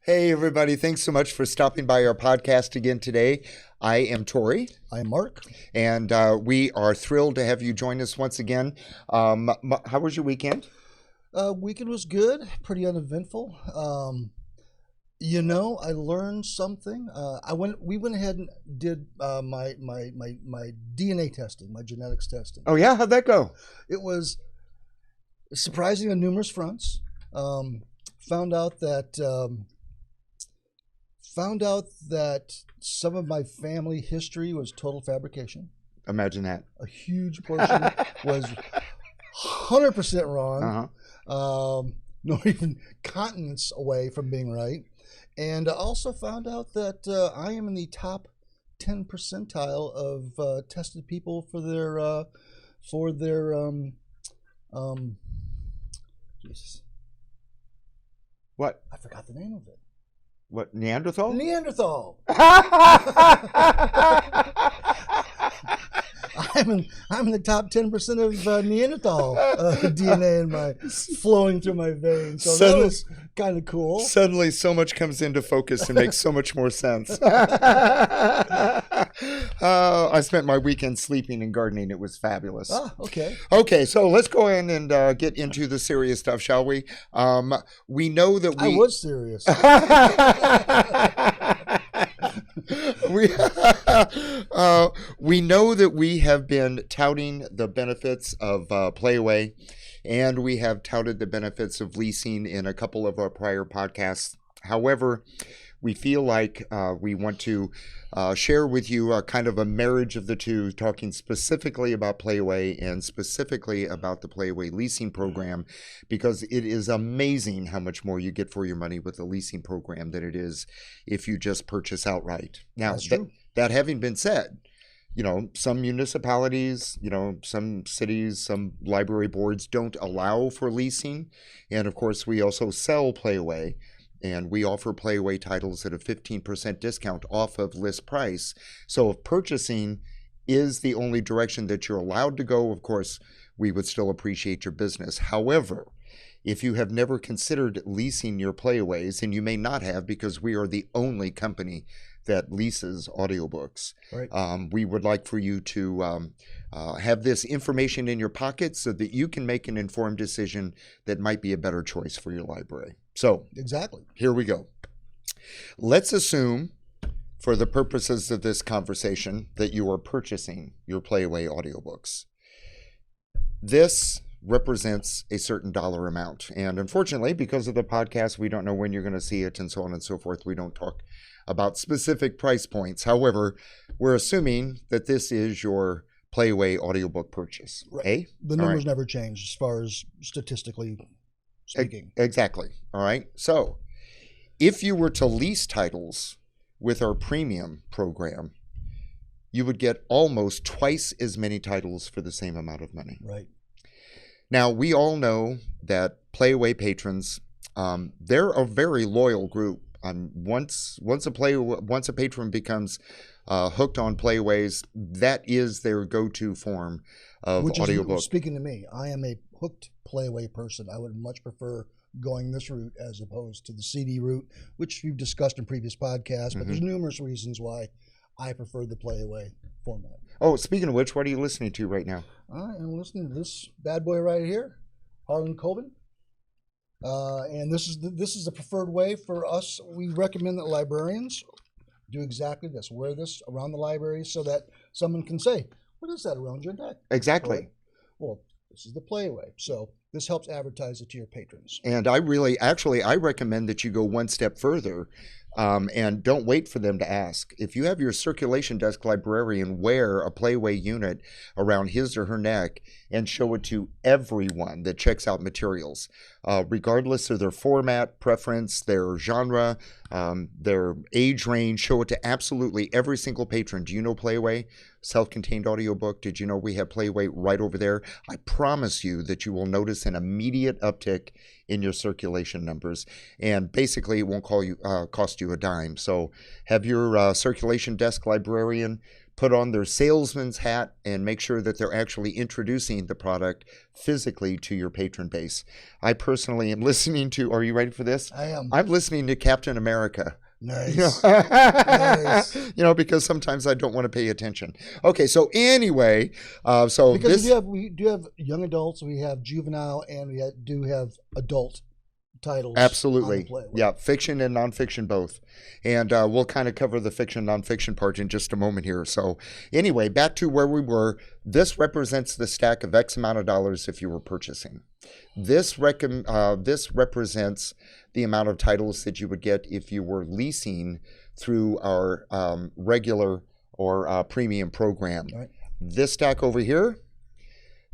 Hey, everybody. Thanks so much for stopping by our podcast again today. I am Tori. I'm Mark. And we are thrilled to have you join us once again. How was your weekend? Weekend was good, pretty uneventful. I learned something. We went ahead and did my DNA testing, my genetics testing. Oh, yeah? How'd that go? It was surprising on numerous fronts. Found out that some of my family history was total fabrication. Imagine that. A huge portion was 100% wrong. Not even continents away from being right. And I also found out that I am in the top 10 percentile of tested people for their Jesus. What? I forgot the name of it. What, Neanderthal? Neanderthal. I'm in the top 10% of Neanderthal DNA in my flowing through my veins. So that was kind of cool. Suddenly, so much comes into focus and makes so much more sense. I spent my weekend sleeping and gardening. It was fabulous. Okay. Okay, so let's go in and get into the serious stuff, shall we? We know that I was serious. We know that we have been touting the benefits of Playaway, and we have touted the benefits of leasing in a couple of our prior podcasts. However, we feel like we want to share with you a kind of a marriage of the two, talking specifically about Playaway and specifically about the Playaway leasing program, because it is amazing how much more you get for your money with the leasing program than it is if you just purchase outright. Now, that having been said, some municipalities, some cities, some library boards don't allow for leasing. And of course, we also sell Playaway. And we offer Playaway titles at a 15% discount off of list price. So if purchasing is the only direction that you're allowed to go, of course, we would still appreciate your business. However, if you have never considered leasing your Playaways, and you may not have because we are the only company that leases audiobooks, right. We would like for you to have this information in your pocket so that you can make an informed decision that might be a better choice for your library. So, exactly. Here we go. Let's assume, for the purposes of this conversation, that you are purchasing your Playaway audiobooks. This represents a certain dollar amount. And unfortunately, because of the podcast, we don't know when you're going to see it and so on and so forth. We don't talk about specific price points. However, we're assuming that this is your Playaway audiobook purchase. Right. Eh? The numbers never change as far as statistically speaking. Exactly. All right. So if you were to lease titles with our premium program, you would get almost twice as many titles for the same amount of money. Right. Now, we all know that Playaway patrons, they're a very loyal group. Once a patron becomes hooked on Playaways, that is their go-to form of audiobook. Speaking to me, I am a hooked Playaway person. I would much prefer going this route as opposed to the CD route, which we've discussed in previous podcasts, but there's numerous reasons why I prefer the Playaway format. Oh, speaking of which, what are you listening to right now? I am listening to this bad boy right here, Harlan Coben. And this is the preferred way for us. We recommend that librarians do exactly this. Wear this around the library so that someone can say, "What is that around your neck?" Exactly. Right? Well, this is the Playaway. So this helps advertise it to your patrons. And I recommend that you go one step further and don't wait for them to ask. If you have your circulation desk librarian wear a Playaway unit around his or her neck and show it to everyone that checks out materials, regardless of their format, preference, their genre, their age range, show it to absolutely every single patron. Do you know Playaway? Self-contained audiobook. Did you know we have Playaway right over there? I promise you that you will notice an immediate uptick in your circulation numbers, and basically it won't cost you a dime. So have your circulation desk librarian put on their salesman's hat and make sure that they're actually introducing the product physically to your patron base. I personally am listening to, are you ready for this? I am. I'm listening to Captain America. Nice. Nice. Because sometimes I don't want to pay attention. Okay, so anyway, because we do have young adults, we have juvenile, and we do have adult titles. Absolutely. Yeah, fiction and nonfiction both. And we'll kind of cover the fiction nonfiction part in just a moment here. So anyway, back to where we were. This represents the stack of X amount of dollars if you were purchasing. This represents the amount of titles that you would get if you were leasing through our regular or premium program. Right. This stack over here,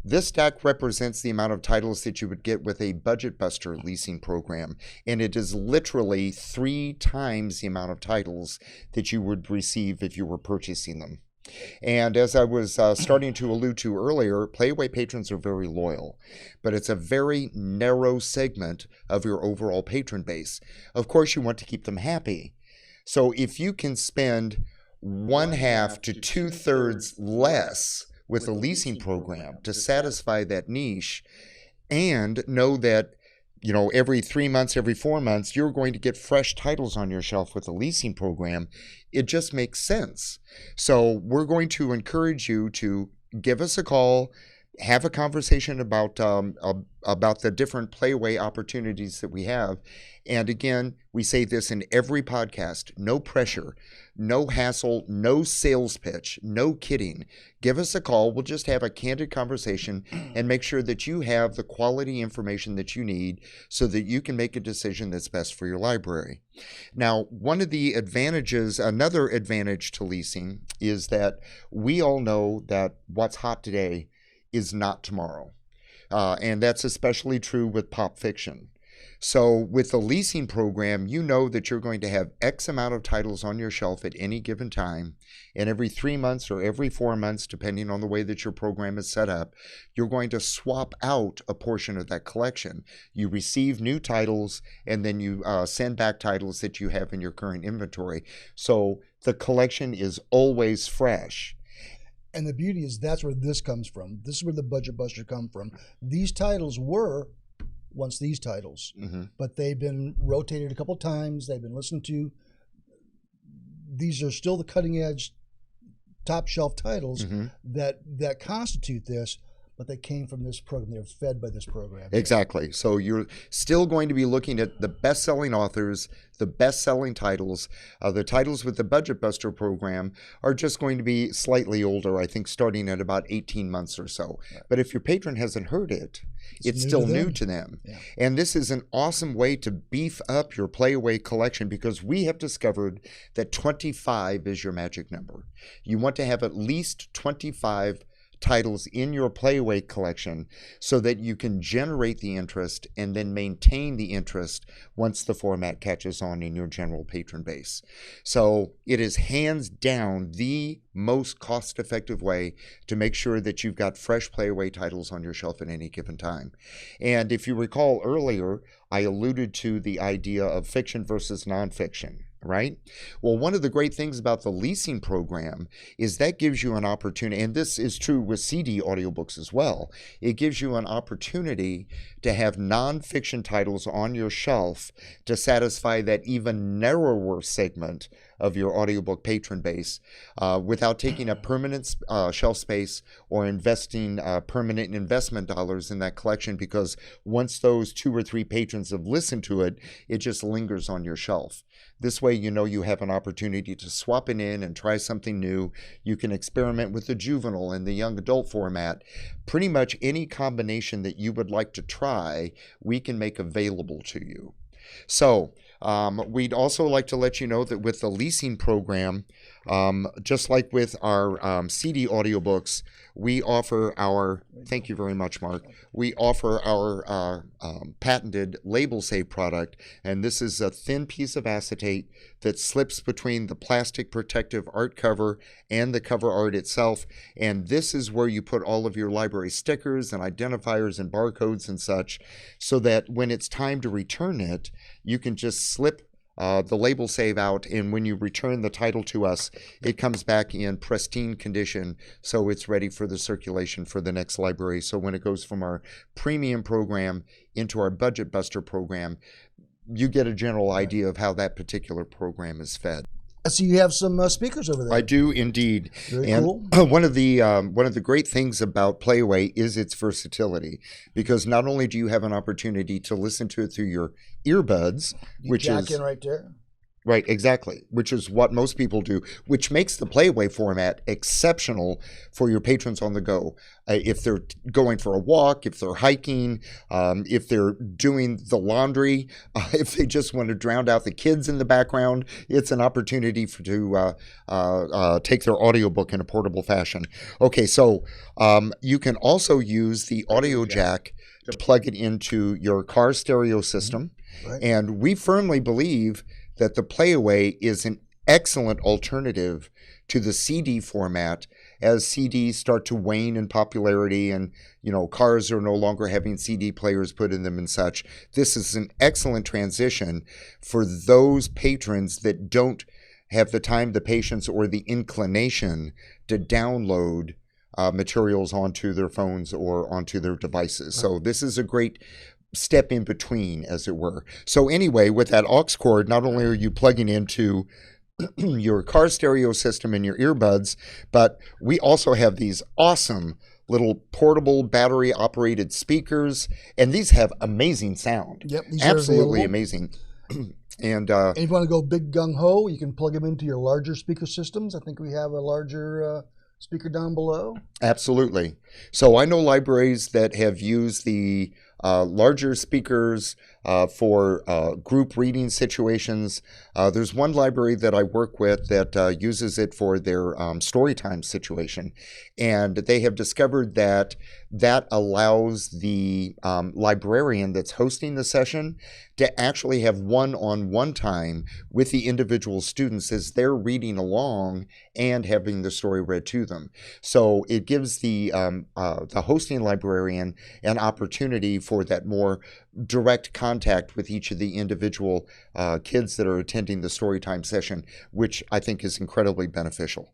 this stack represents the amount of titles that you would get with a Budget Buster leasing program, and it is literally 3 times the amount of titles that you would receive if you were purchasing them. And as I was starting to allude to earlier, Playaway patrons are very loyal, but it's a very narrow segment of your overall patron base. Of course, you want to keep them happy. So if you can spend 1/2 to 2/3 less with a leasing program to satisfy that niche, and know that every 3 months, every 4 months, you're going to get fresh titles on your shelf with a leasing program, it just makes sense. So we're going to encourage you to give us a call, have a conversation about the different Playaway opportunities that we have. And again, we say this in every podcast: no pressure, no hassle, no sales pitch, no kidding. Give us a call. We'll just have a candid conversation and make sure that you have the quality information that you need so that you can make a decision that's best for your library. Now, one of the advantages, another advantage to leasing, is that we all know that what's hot today is not tomorrow. And that's especially true with pop fiction. So with the leasing program, you know that you're going to have X amount of titles on your shelf at any given time. And every 3 months or every 4 months, depending on the way that your program is set up, you're going to swap out a portion of that collection. You receive new titles, and then you send back titles that you have in your current inventory. So the collection is always fresh. And the beauty is that's where this comes from. This is where the Budget Buster come from. These titles were once these titles, but they've been rotated a couple times. They've been listened to. These are still the cutting edge, top shelf titles that constitute this, but they came from this program. They're fed by this program. Exactly. So you're still going to be looking at the best-selling authors, the best-selling titles. The titles with the Budget Buster program are just going to be slightly older, I think starting at about 18 months or so. Right. But if your patron hasn't heard it, it's still new to them. Yeah. And this is an awesome way to beef up your Playaway collection, because we have discovered that 25 is your magic number. You want to have at least 25 titles in your Playaway collection so that you can generate the interest and then maintain the interest once the format catches on in your general patron base. So it is hands down the most cost-effective way to make sure that you've got fresh Playaway titles on your shelf at any given time. And if you recall earlier, I alluded to the idea of fiction versus nonfiction. Right? Well, one of the great things about the leasing program is that gives you an opportunity, and this is true with CD audiobooks as well. It gives you an opportunity to have nonfiction titles on your shelf to satisfy that even narrower segment of your audiobook patron base without taking up permanent shelf space or investing permanent investment dollars in that collection, because once those 2 or 3 patrons have listened to it, it just lingers on your shelf. This way, you have an opportunity to swap it in and try something new. You can experiment with the juvenile and the young adult format. Pretty much any combination that you would like to try, we can make available to you. So we'd also like to let you know that with the leasing program, just like with our CD audiobooks, we offer our, thank you very much, Mark, we offer our patented label save product, and this is a thin piece of acetate that slips between the plastic protective art cover and the cover art itself, and this is where you put all of your library stickers and identifiers and barcodes and such, so that when it's time to return it, you can just slip the label save out, and when you return the title to us, it comes back in pristine condition, so it's ready for the circulation for the next library. So when it goes from our premium program into our Budget Buster program, you get a general idea of how that particular program is fed. I see you have some speakers over there. I do indeed. Very and cool. one of the great things about Playaway is its versatility, because not only do you have an opportunity to listen to it through your earbuds, which jack is in right there. right, exactly, which is what most people do, which makes the Playaway format exceptional for your patrons on the go. If they're going for a walk, if they're hiking, if they're doing the laundry, if they just want to drown out the kids in the background, it's an opportunity to take their audiobook in a portable fashion. Okay, so you can also use the audio jack to plug it into your car stereo system. Right. And we firmly believe that the Playaway is an excellent alternative to the CD format as CDs start to wane in popularity, and cars are no longer having CD players put in them and such. This is an excellent transition for those patrons that don't have the time, the patience, or the inclination to download materials onto their phones or onto their devices. So this is a great step in between, as it were. So anyway, with that aux cord, not only are you plugging into your car stereo system and your earbuds, but we also have these awesome little portable battery operated speakers, and these have amazing sound. Yep, these absolutely are amazing. And if you want to go big gung ho, you can plug them into your larger speaker systems. I think we have a larger speaker down below. Absolutely. So I know libraries that have used the larger speakers for group reading situations. There's one library that I work with that uses it for their story time situation. And they have discovered that allows the librarian that's hosting the session to actually have one-on-one time with the individual students as they're reading along and having the story read to them. So it gives the hosting librarian an opportunity for that more direct contact with each of the individual kids that are attending the storytime session, which I think is incredibly beneficial.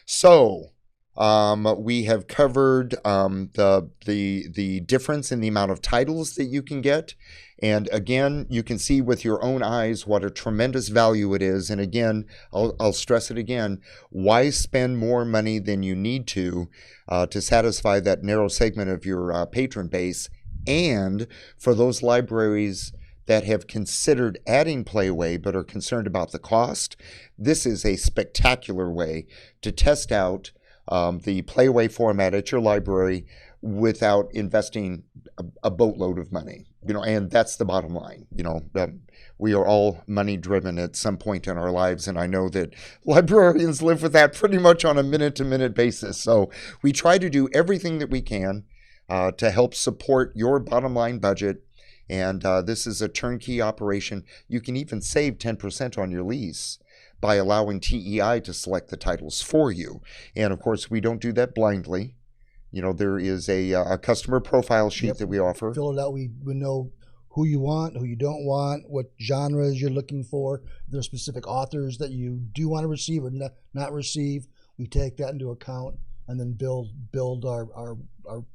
So we have covered the difference in the amount of titles that you can get. And again, you can see with your own eyes what a tremendous value it is. And again, I'll stress it again, why spend more money than you need to satisfy that narrow segment of your patron base? And for those libraries that have considered adding Playaway but are concerned about the cost, this is a spectacular way to test out the Playaway format at your library without investing a boatload of money. And that's the bottom line. We are all money driven at some point in our lives, and I know that librarians live with that pretty much on a minute-to-minute basis. So we try to do everything that we can to help support your bottom line budget. And this is a turnkey operation. You can even save 10% on your lease by allowing TEI to select the titles for you. And of course, we don't do that blindly. There is a customer profile sheet that we offer. Fill it out. We know who you want, who you don't want, what genres you're looking for. If there's specific authors that you do want to receive or not receive, we take that into account and then build our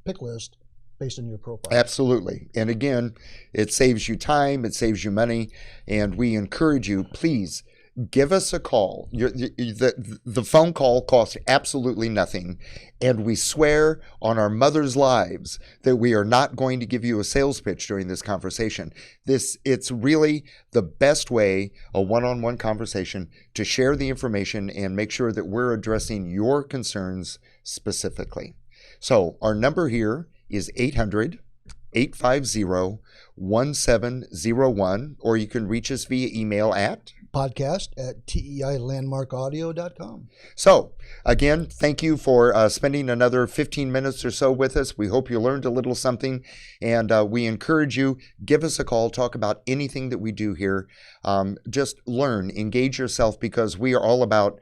pick list based on your profile. Absolutely. And again, it saves you time, it saves you money, and we encourage you, please give us a call. The phone call costs absolutely nothing, and we swear on our mother's lives that we are not going to give you a sales pitch during this conversation. It's really the best way, a one-on-one conversation, to share the information and make sure that we're addressing your concerns specifically. So our number here is 800-850-1701, or you can reach us via email at podcast@teilandmarkaudio.com. So, again, thank you for spending another 15 minutes or so with us. We hope you learned a little something, and we encourage you, give us a call, talk about anything that we do here. Just learn, engage yourself, because we are all about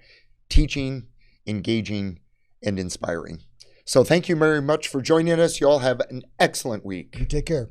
teaching, engaging, and inspiring. So thank you very much for joining us. You all have an excellent week. You take care.